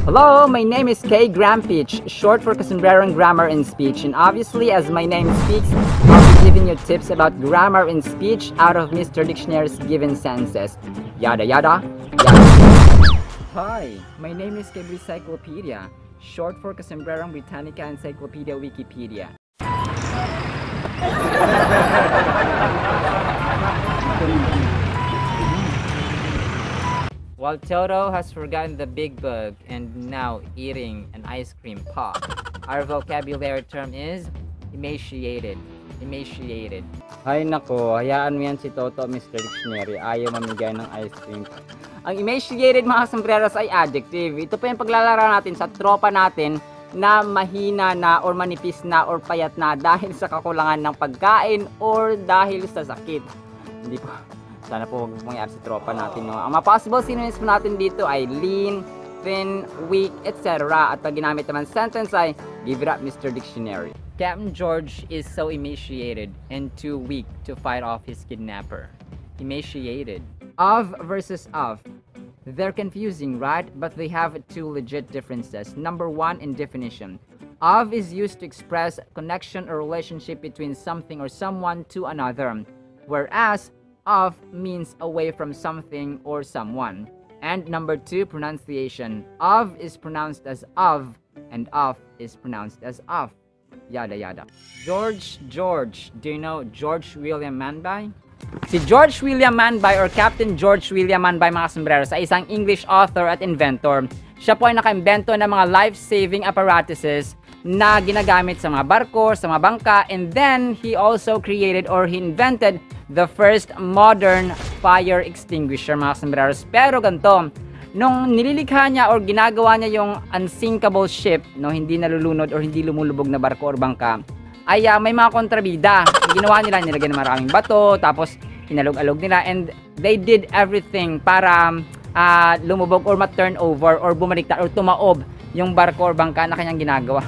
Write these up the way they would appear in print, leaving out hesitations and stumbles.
Hello, my name is Kay Grampich, short for Casumbrero Grammar and Speech, and obviously, as my name speaks, I'll be giving you tips about grammar and speech out of Mr. Dictionary's given sentences. Yada yada yada. Hi, my name is Kay Encyclopedia, short for Casumbrero Britannica Encyclopedia Wikipedia. While Toto has forgotten the big bug and now eating an ice cream pop, our vocabulary term is emaciated. Emaciated. Ay nako, hayaan mo yan si Toto, Mr. Dictionary. Ayaw mamigay ng ice cream. Ang emaciated, mga sombreros, ay adjective. Ito pa yung paglalaro natin sa tropa natin na mahina na or manipis na or payat na dahil sa kakulangan ng pagkain or dahil sa sakit. Hindi po. Sana po huwag mangyari sa tropa natin. No? Ang mga possible synonyms po natin dito ay lean, thin, weak, etc. At pag ginamit naman sentence ay give it up, Mr. Dictionary. Captain George is so emaciated and too weak to fight off his kidnapper. Emaciated. Of versus of. They're confusing, right? But they have two legit differences. Number one, in definition. Of is used to express connection or relationship between something or someone to another. Whereas of means away from something or someone. And number two, pronunciation. Of is pronounced as of, and of is pronounced as of. Yada yada. George. Do you know George William Manby? Si George William Manby or Captain George William Manby, mga sombreros, ay isang English author at inventor. Siya po ay nakaimbento ng mga life-saving apparatuses na ginagamit sa mga barko, sa mga bangka, and then he also created or he invented the first modern fire extinguisher, mga sombreros. Pero ganito, nung nililikha niya or ginagawa niya yung unsinkable ship, no, hindi nalulunod or hindi lumulubog na barko or bangka, ay may mga kontrabida. Ginawa nila, nilagyan ng maraming bato, tapos hinalog-alog nila, and they did everything para lumubog or ma-turn over or bumaliktad or tumaob yung barko or bangka na kanyang ginagawa.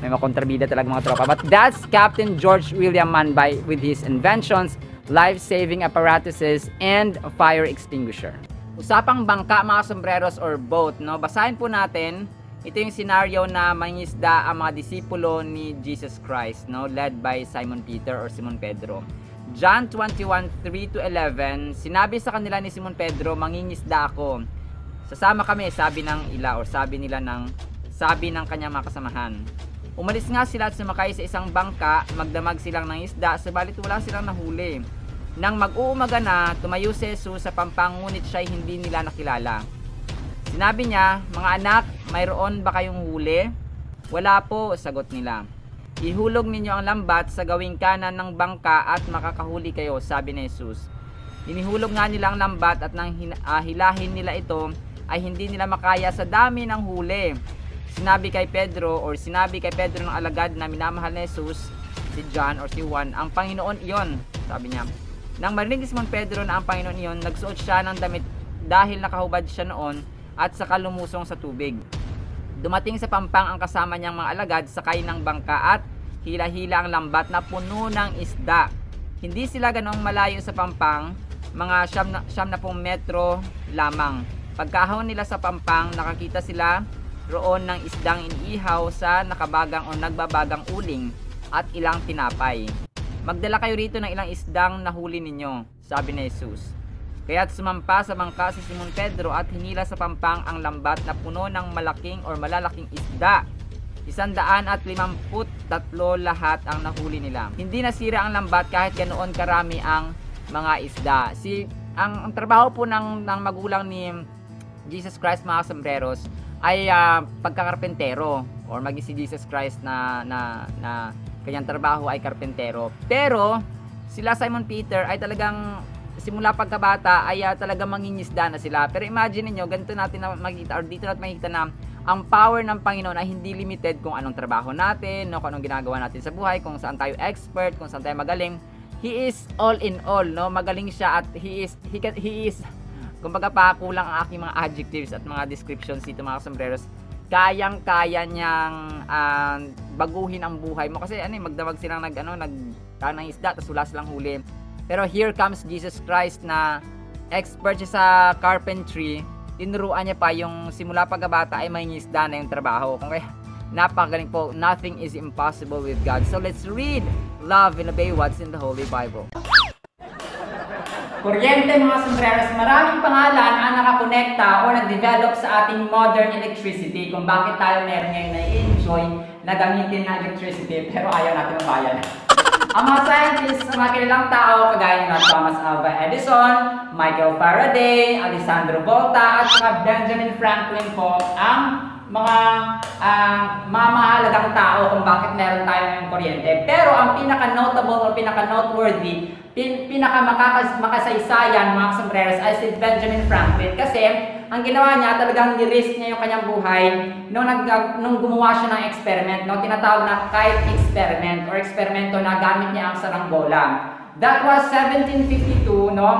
May mga kontrabida talaga, mga tropa. But that's Captain George William Manby with his inventions, life-saving apparatuses, and fire extinguisher. Usapang bangka, mga sombreros, or boat, no? Basahin po natin. Ito yung scenario na mangingisda ang mga disipulo ni Jesus Christ, no? Led by Simon Peter or Simon Pedro. John 21:3-11, sinabi sa kanila ni Simon Pedro, mangingisda ako. Sasama kami, sabi ng ila or sabi ng kanyang mga kasamahan. Umalis nga sila at sumakay sa isang bangka, magdamag silang ng isda, subalit wala silang nahuli. Nang mag-uumaga na, tumayo si Jesus sa pampang, ngunit siya'y hindi nila nakilala. Sinabi niya, mga anak, mayroon ba kayong huli? Wala po, sagot nila. Ihulog ninyo ang lambat sa gawing kanan ng bangka at makakahuli kayo, sabi ni Jesus. Inihulog nga nila ang lambat at nang hilahin nila ito, ay hindi nila makaya sa dami ng huli. Sinabi kay Pedro ng alagad na minamahal ni Jesus, si John or si Juan, ang Panginoon iyon, sabi niya. Nang marinig ni Simon Pedro na ang Panginoon iyon, nagsuot siya ng damit dahil nakahubad siya noon at saka lumusong sa tubig. Dumating sa pampang ang kasama niyang mga alagad, sakay ng bangka at hila-hila ang lambat na puno ng isda. Hindi sila ganoong malayo sa pampang, mga siyam na pong metro lamang. Pagkahon nila sa pampang, nakakita sila roon ng isdang iniihaw sa nakabagang o nagbabagang uling at ilang tinapay. Magdala kayo rito ng ilang isdang nahuli ninyo, sabi ni Jesus. Kaya't sumampa sa bangka si Simon Pedro at hinila sa pampang ang lambat na puno ng malalaking isda. 153 lahat ang nahuli nila. Hindi nasira ang lambat kahit ganoon karami ang mga isda. Ang trabaho po ng magulang ni Jesus Christ, mga sombreros, ay pagkakarpentero, or maging si Jesus Christ na kanyang trabaho ay karpentero. Pero sila Simon Peter ay talagang simula pagkabata ay talagang mangingisda na sila. Pero imagine niyo, ganito natin na makita or dito natin makikita na ang power ng Panginoon ay hindi limited kung anong trabaho natin, no, kung anong ginagawa natin sa buhay, kung saan tayo expert, kung saan tayo magaling. He is all in all, no? Magaling siya at he is kumbaga pa kulang ang aking mga adjectives at mga descriptions dito, mga sombreros. Kayang-kaya niyang baguhin ang buhay mo kasi magdamag silang ng isda tapos wala silang huli. Pero here comes Jesus Christ na expert siya sa carpentry, tinuruan niya pa yung simula pagkabata ay mangingisda na yung trabaho. Kung kaya napakagaling po, nothing is impossible with God. So let's read, love, and obey what's in the Holy Bible. Kuryente mga sombreros, maraming pangalan ang nakakonekta o nag-develop sa ating modern electricity kung bakit tayo meron ngayon na i-enjoy na gamitin na electricity pero ayaw natin mabayan. Ang mga scientists sa mga kilalang tao kagaya ng Thomas Alva Edison, Michael Faraday, Alessandro Volta at mga Benjamin Franklin po ang mga mahalagang tao kung bakit meron tayo ng kuryente. Pero ang pinaka-notable o pinaka-noteworthy, pinaka-makasaysayan mga sombreros ay si Benjamin Franklin kasi ang ginawa niya, talagang ni-risk niya yung kanyang buhay nung gumawa siya ng experiment, no? Tinatawag na kite experiment or eksperimento na gamit niya ang saranggola. That was 1752, no?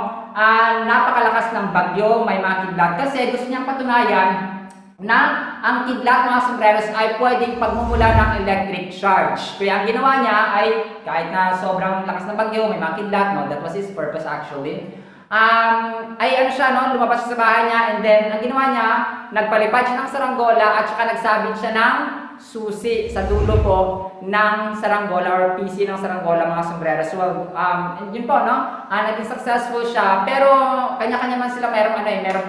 Napakalakas ng bagyo, may mga kidlat kasi gusto niyang patunayan na ang kidlat mga sombreros ay pwedeng pagmumula ng electric charge. Kaya ang ginawa niya ay kahit na sobrang lakas ng bagyo, may mga kidlat, no? That was his purpose actually. Lumabas siya sa bahay niya and then ang ginawa niya, nagpalipad siya ng saranggola at saka nagsabit siya ng susi sa dulo po ng saranggola or PC ng saranggola mga sombreros. So, yun po, no? Naging successful siya pero kanya-kanya man sila merong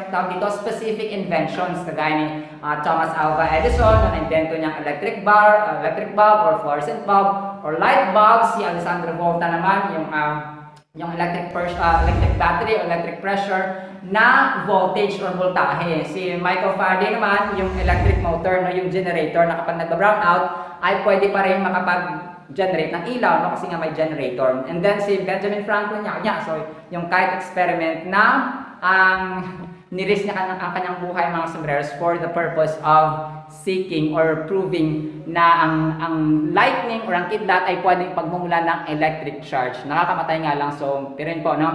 tawag dito specific inventions kagaya ni Thomas Alva Edison na na-invento niyang electric bulb or fluorescent bulb or light bulb. Si Alessandro Volta naman yung electric battery o electric pressure na voltage or voltahe. Si Michael Faraday naman, yung electric motor, no, yung generator na kapag nagba-brown out, ay pwede pa rin makapag-generate ng ilaw, no, kasi nga may generator. And then si Benjamin Franklin, yung kite experiment na nirisk niya ang kanyang buhay mga sombreros for the purpose of seeking or proving na ang lightning or ang kidlat ay pwedeng pagmumula ng electric charge. Nakakamatay nga lang, so pirin po, no?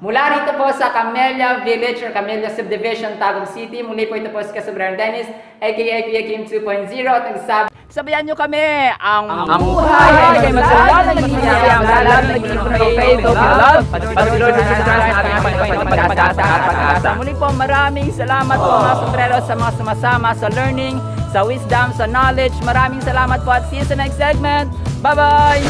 Mula rito po sa Camellia Village or Camellia Subdivision, Tagum City, muli po ito po si Kasombrero Dennis, aka Kuya Kim 2.0 at nagsabi, sabayan nyo kami, ang buhay ay masaya na nagiging faith of love, pagsulod sa pag-asa. Muli po, maraming salamat po mga sombrero sa mga sumasama sa learning, sa wisdom, sa knowledge. Maraming salamat po at see you sa next segment. Bye-bye!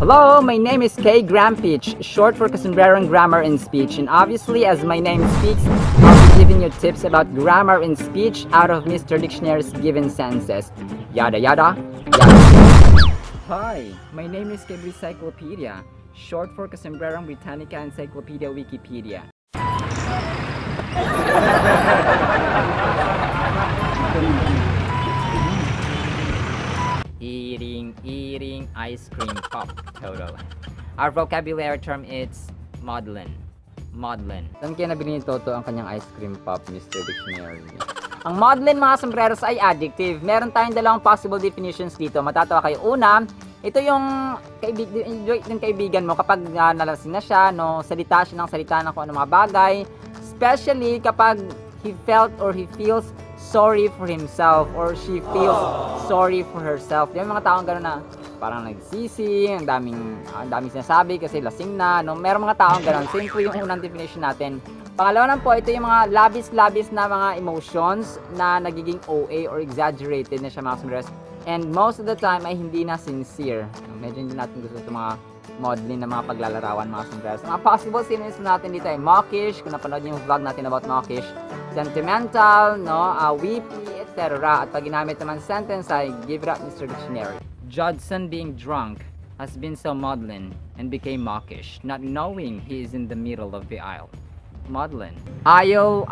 Hello, my name is Kay Grampich, short for Kasombrero Grammar and Speech, and obviously as my name speaks, I'll be giving you tips about grammar and speech out of Mr. Dictionary's given sentences. Yada yada, yada. Hi, my name is Kay Encyclopedia, short for Kasombrero Britannica Encyclopedia Wikipedia. Eating ice cream pop total. Our vocabulary term is maudlin. Saan kaya nabili ni Toto ang kanyang ice cream pop, Mr. Dictionary? Ang maudlin mga sombreros ay adjective. Meron tayong dalawang possible definitions dito. Matatawa kayo. Una, ito yung kaibigan mo kapag nalasing na siya, no, salita siya ng salita ng kung ano mga bagay. Especially kapag he felt or he feels sorry for himself or she feels sorry for herself. Yung mga taong gano'n na parang nagsisi, ang daming sinasabi kasi lasing na, no? Merong mga taong gano'n. Same po yung unang definition natin. Pangalawa naman po, ito yung mga labis na mga emotions na nagiging OA or exaggerated na siya mga sombreros. And most of the time ay hindi na sincere. Medyo hindi natin gusto sa mga maudlin na mga paglalarawan mga sombreros. Ang mga possible synonyms natin dito ay mawkish, kung napanood niyo yung vlog natin about mawkish. sentimental, no, weepy, etc. At pag ginamit naman sentence ay give it up, Mr. Dictionary. Judson being drunk has been so maudlin and became mawkish, not knowing he is in the middle of the aisle. Maudlin. Aisle.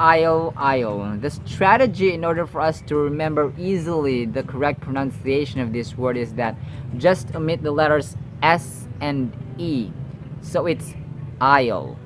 The strategy in order for us to remember easily the correct pronunciation of this word is that just omit the letters S and E. So it's aisle,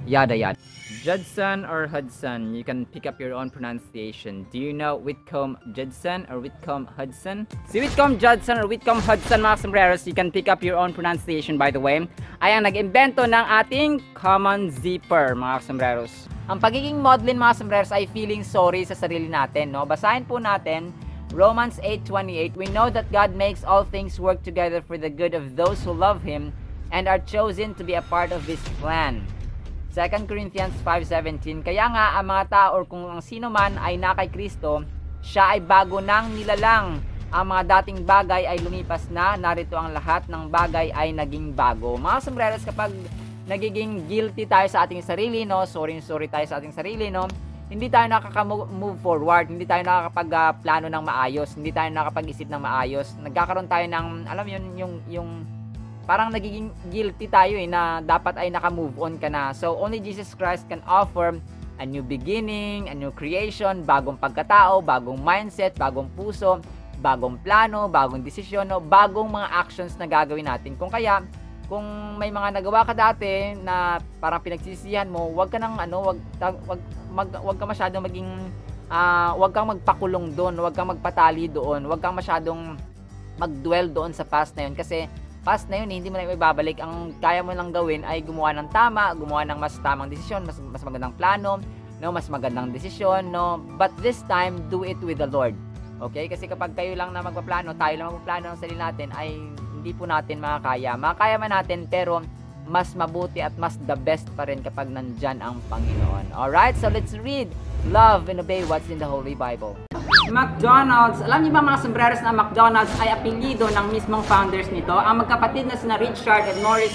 yada yada. Judson or Hudson, you can pick up your own pronunciation. Do you know Whitcomb Judson or Whitcomb Hudson? Si Whitcomb Judson or Whitcomb Hudson, mga sombreros, you can pick up your own pronunciation, by the way, ay ang nag-imbento ng ating common zipper, mga sombreros. Ang pagiging maudlin, mga sombreros, ay feeling sorry sa sarili natin, no? Basahin po natin Romans 8:28. We know that God makes all things work together for the good of those who love Him and are chosen to be a part of His plan. 2 Corinthians 5:17. Kaya nga ang mga tao or kung ang sino man ay na kay Kristo, siya ay bago nang nilalang. Ang mga dating bagay ay lumipas na, narito ang lahat ng bagay ay naging bago. Mga sombreros, kapag nagiging guilty tayo sa ating sarili, no, sorry tayo sa ating sarili, no, hindi tayo nakaka-move forward, hindi tayo nakakapag-plano ng maayos, hindi tayo nakakapag-isip ng maayos. Nagkakaroon tayo ng, alam yun, yung parang nagiging guilty tayo na dapat ay naka-move on ka na. So only Jesus Christ can offer a new beginning, a new creation, bagong pagkatao, bagong mindset, bagong puso, bagong plano, bagong desisyon, no? Bagong mga actions na gagawin natin. Kung may mga nagawa ka dati na parang pinagsisihan mo, wag ka masyadong maging wag kang magpakulong doon, wag kang magpatali doon, wag kang masyadong mag-dwell doon sa past na yun, kasi past na yun, hindi mo na ibabalik. Ang kaya mo lang gawin ay gumawa ng tama, gumawa ng mas tamang desisyon, mas magandang plano, no, mas magandang desisyon, no. But this time, do it with the Lord. Okay? Kasi kapag kayo lang na magpaplano, tayo lang magpaplano ng sarili natin, ay hindi po natin makakaya. Makakaya man natin, pero mas mabuti at mas the best pa rin kapag nandyan ang Panginoon. Alright? So let's read, love, and obey what's in the Holy Bible. McDonald's. Alam niyo ba, mga sombreros, na McDonald's ay apelyido ng mismong founders nito? Ang magkapatid na sina Richard at Morris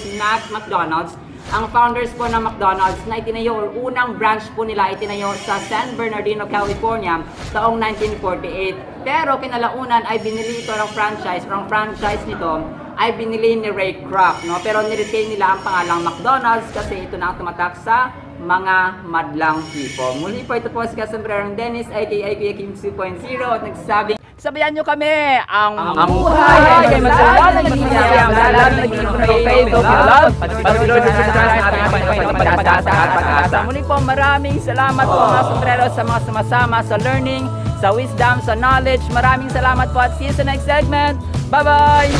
McDonald's, ang founders po ng McDonald's na itinayo, or unang branch po nila itinayo sa San Bernardino, California taong 1948. Pero kinalaunan ay binili ito ng franchise, or ang franchise nito ay binili ni Ray Kroc, no? Pero niretain nila ang pangalang McDonald's kasi ito na ang tumatak sa mga madlang people. Muli po, ito po si Kasombrerong Dennis, aka Kuya Kim 2.0, at nagsasabing, sabayan nyo kami ang buhay kay masalanan, naging masaya, masalanan, naging faith of love, patuloy na pag-asa. Muli po, maraming salamat po, mga sombreros, sa mga sumasama sa learning, sa wisdom, sa knowledge. Maraming salamat po, at see you sa next segment. Bye-bye!